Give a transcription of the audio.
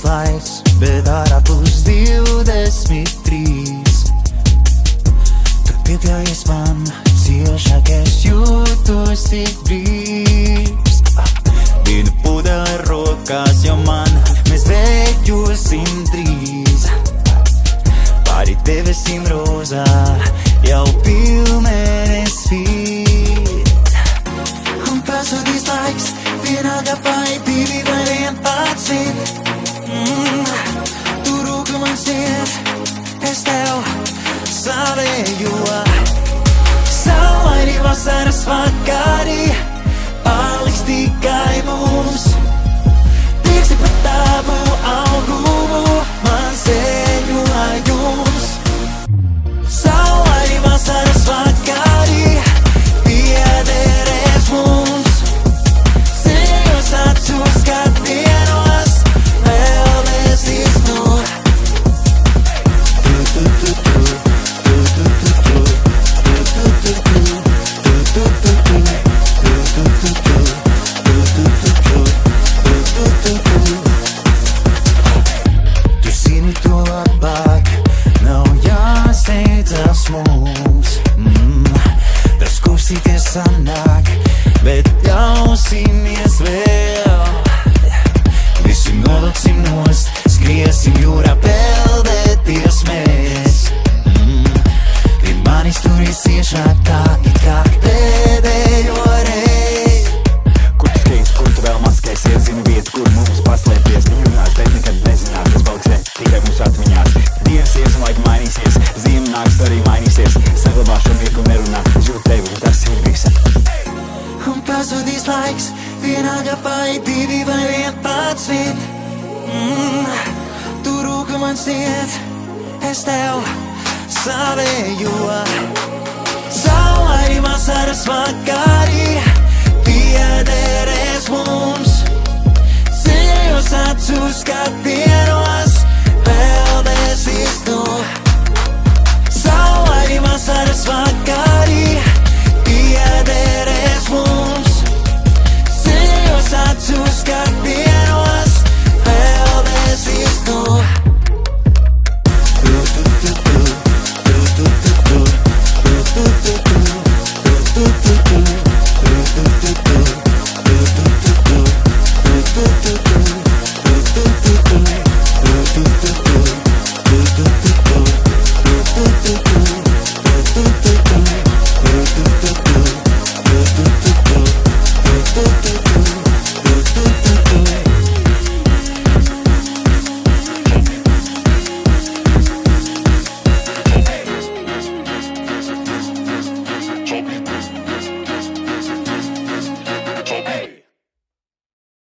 laiks, bet ārā plus 23. Kad piekļājies man, ciešāk es jūtos tik brīvs. Viena pudele rokās jau man, mēs veļosim drīz. Pāri debesim rozā, jau pilnēnes vīt. Un pazudīs laiks, vienalga vai 2 vai 11. Tu rūka man sniedz, es tev savējo. Saulaini vasaras vakari, paliks tikai mums. Tieksi par tavu augumu, man ceļojums. Saulaini vasaras vakari, piederēs mums. Ceļos acu skatienos, vēl nesiznot. Tu zini to labāk, nav jāsteidzas mums. Tas kustīties sanāk, bet ļausimies vēl. Visi noliksim nost, skriesim jūrā, peldēties mēs. Pie manis turies iešāk tā, it kā pēdējo reizi. Kur tu skriesi, kur tu vēl maskēsies, zini vietu, kur mums paslēpties. Tu runās, bet nekad nezinās, kas paliks tikai mūsu atmiņās. Dienas ies un laika mainīsies, ziema nāks arī mainīsies. Saglabāšu mieku un nerunā, es jūtu tevi un tas ir viss. Un pazudīs laiks, vienalga vai 2 vai 11. Tu rūka man sniedz, es tev savējo. Saulaini vasaras vakari, piederēs mums. Ceļos acu skatienos, peldēsies tu. Saulaini vasaras vakari, piederēs mums. Ceļos acu skatienos.